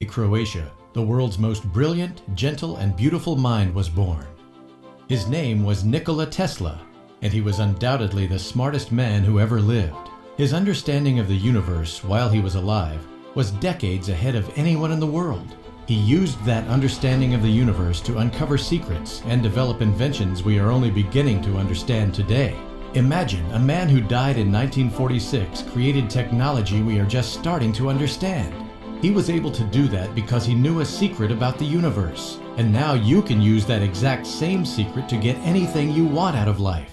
Croatia, the world's most brilliant, gentle, and beautiful mind was born. His name was Nikola Tesla, and he was undoubtedly the smartest man who ever lived. His understanding of the universe while he was alive was decades ahead of anyone in the world. He used that understanding of the universe to uncover secrets and develop inventions we are only beginning to understand today. Imagine a man who died in 1946 created technology we are just starting to understand. He was able to do that because he knew a secret about the universe, and now you can use that exact same secret to get anything you want out of life.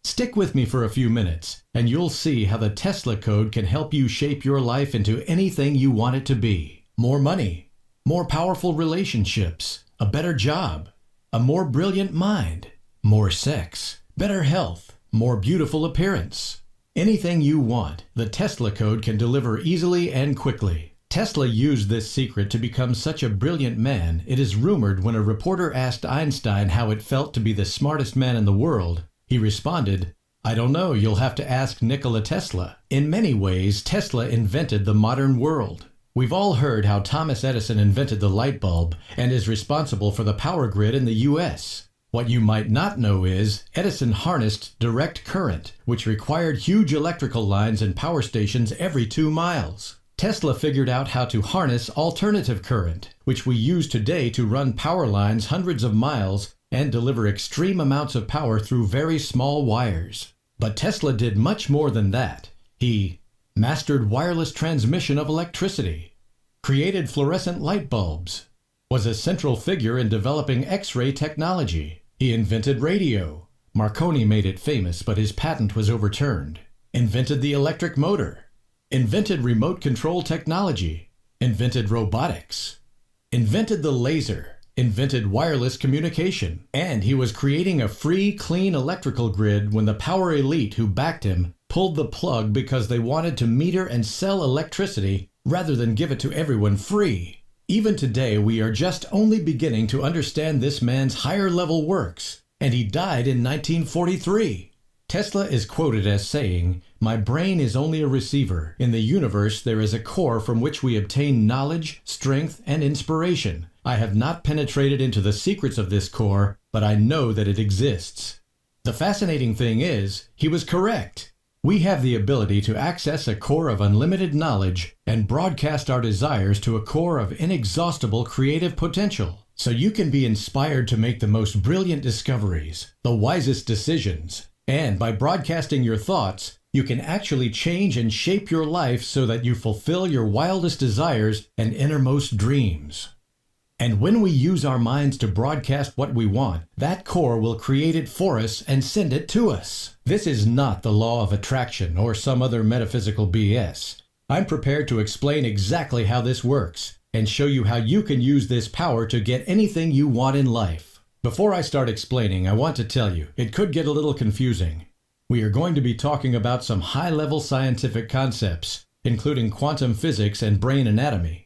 Stick with me for a few minutes, and you'll see how the Tesla code can help you shape your life into anything you want it to be. More money, more powerful relationships, a better job, a more brilliant mind, more sex, better health, more beautiful appearance. Anything you want, the Tesla code can deliver easily and quickly. Tesla used this secret to become such a brilliant man, it is rumored when a reporter asked Einstein how it felt to be the smartest man in the world, he responded, "I don't know, you'll have to ask Nikola Tesla." In many ways, Tesla invented the modern world. We've all heard how Thomas Edison invented the light bulb and is responsible for the power grid in the US. What you might not know is, Edison harnessed direct current, which required huge electrical lines and power stations every 2 miles. Tesla figured out how to harness alternative current, which we use today to run power lines hundreds of miles and deliver extreme amounts of power through very small wires. But Tesla did much more than that. He mastered wireless transmission of electricity, created fluorescent light bulbs, was a central figure in developing X-ray technology. He invented radio. Marconi made it famous, but his patent was overturned. Invented the electric motor. Invented remote control technology. Invented robotics. Invented the laser. Invented wireless communication. And he was creating a free, clean electrical grid when the power elite who backed him pulled the plug because they wanted to meter and sell electricity rather than give it to everyone free. Even today, we are just only beginning to understand this man's higher-level works, and he died in 1943. Tesla is quoted as saying, "My brain is only a receiver. In the universe, there is a core from which we obtain knowledge, strength, and inspiration. I have not penetrated into the secrets of this core, but I know that it exists." The fascinating thing is, he was correct. We have the ability to access a core of unlimited knowledge and broadcast our desires to a core of inexhaustible creative potential. So you can be inspired to make the most brilliant discoveries, the wisest decisions, and by broadcasting your thoughts, you can actually change and shape your life so that you fulfill your wildest desires and innermost dreams. And when we use our minds to broadcast what we want, that core will create it for us and send it to us. This is not the law of attraction or some other metaphysical BS. I'm prepared to explain exactly how this works and show you how you can use this power to get anything you want in life. Before I start explaining, I want to tell you, it could get a little confusing. We are going to be talking about some high-level scientific concepts, including quantum physics and brain anatomy.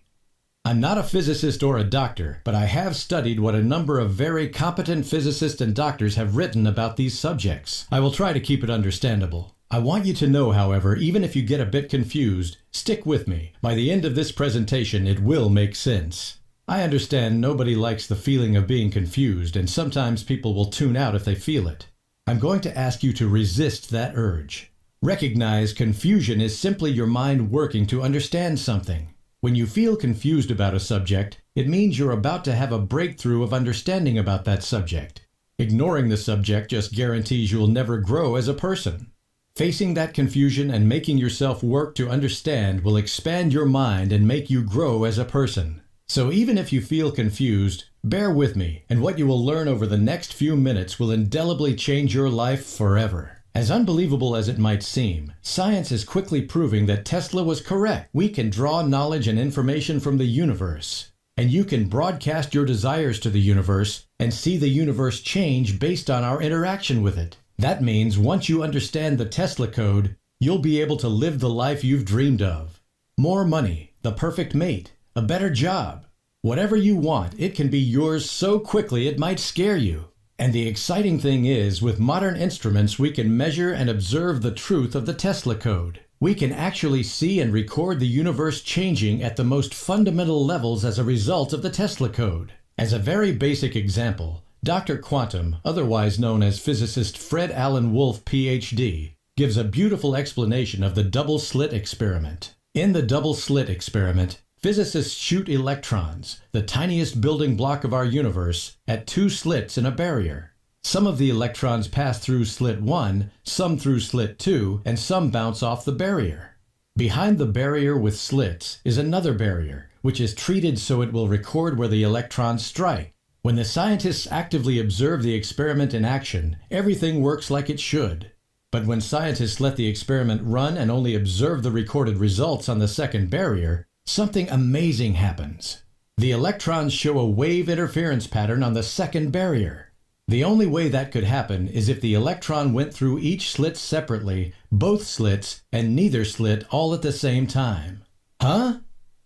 I'm not a physicist or a doctor, but I have studied what a number of very competent physicists and doctors have written about these subjects. I will try to keep it understandable. I want you to know, however, even if you get a bit confused, stick with me. By the end of this presentation, it will make sense. I understand nobody likes the feeling of being confused, and sometimes people will tune out if they feel it. I'm going to ask you to resist that urge. Recognize confusion is simply your mind working to understand something. When you feel confused about a subject, it means you're about to have a breakthrough of understanding about that subject. Ignoring the subject just guarantees you'll never grow as a person. Facing that confusion and making yourself work to understand will expand your mind and make you grow as a person. So even if you feel confused, bear with me, and what you will learn over the next few minutes will indelibly change your life forever. As unbelievable as it might seem, science is quickly proving that Tesla was correct. We can draw knowledge and information from the universe, and you can broadcast your desires to the universe and see the universe change based on our interaction with it. That means once you understand the Tesla code, you'll be able to live the life you've dreamed of. More money, the perfect mate, a better job. Whatever you want, it can be yours so quickly it might scare you. And the exciting thing is, with modern instruments, we can measure and observe the truth of the Tesla code. We can actually see and record the universe changing at the most fundamental levels as a result of the Tesla code. As a very basic example, Dr. Quantum, otherwise known as physicist Fred Alan Wolf, Ph.D., gives a beautiful explanation of the double slit experiment. In the double slit experiment, physicists shoot electrons, the tiniest building block of our universe, at two slits in a barrier. Some of the electrons pass through slit 1, some through slit 2, and some bounce off the barrier. Behind the barrier with slits is another barrier, which is treated so it will record where the electrons strike. When the scientists actively observe the experiment in action, everything works like it should. But when scientists let the experiment run and only observe the recorded results on the second barrier, something amazing happens. The electrons show a wave interference pattern on the second barrier. The only way that could happen is if the electron went through each slit separately, both slits, and neither slit all at the same time. Huh?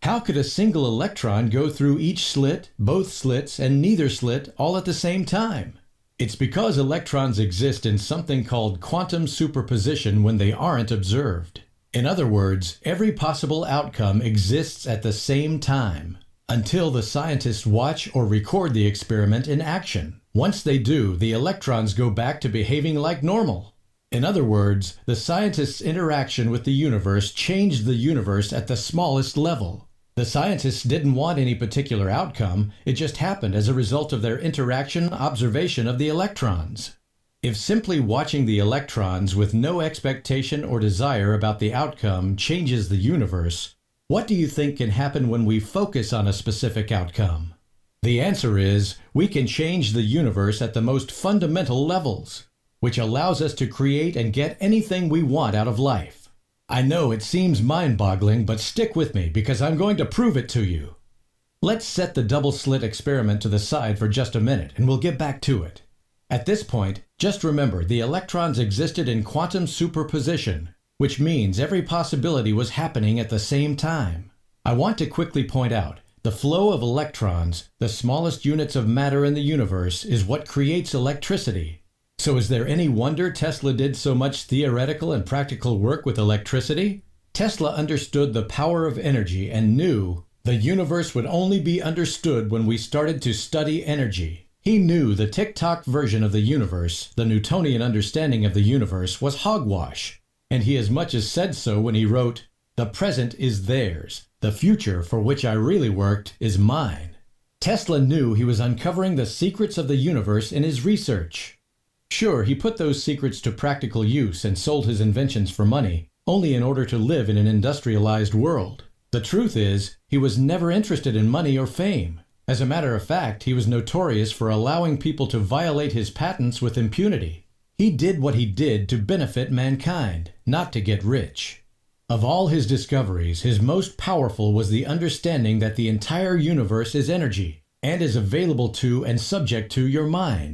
How could a single electron go through each slit, both slits, and neither slit all at the same time? It's because electrons exist in something called quantum superposition when they aren't observed. In other words, every possible outcome exists at the same time, until the scientists watch or record the experiment in action. Once they do, the electrons go back to behaving like normal. In other words, the scientists' interaction with the universe changed the universe at the smallest level. The scientists didn't want any particular outcome, it just happened as a result of their observation of the electrons. If simply watching the electrons with no expectation or desire about the outcome changes the universe, what do you think can happen when we focus on a specific outcome? The answer is, we can change the universe at the most fundamental levels, which allows us to create and get anything we want out of life. I know it seems mind-boggling, but stick with me because I'm going to prove it to you. Let's set the double slit experiment to the side for just a minute and we'll get back to it. At this point, just remember the electrons existed in quantum superposition, which means every possibility was happening at the same time. I want to quickly point out, the flow of electrons, the smallest units of matter in the universe, is what creates electricity. So is there any wonder Tesla did so much theoretical and practical work with electricity? Tesla understood the power of energy and knew the universe would only be understood when we started to study energy. He knew the tick-tock version of the universe, the Newtonian understanding of the universe, was hogwash, and he as much as said so when he wrote, "The present is theirs. The future for which I really worked is mine." Tesla knew he was uncovering the secrets of the universe in his research. Sure, he put those secrets to practical use and sold his inventions for money, only in order to live in an industrialized world. The truth is, he was never interested in money or fame. As a matter of fact, he was notorious for allowing people to violate his patents with impunity. He did what he did to benefit mankind, not to get rich. Of all his discoveries, his most powerful was the understanding that the entire universe is energy and is available to and subject to your mind.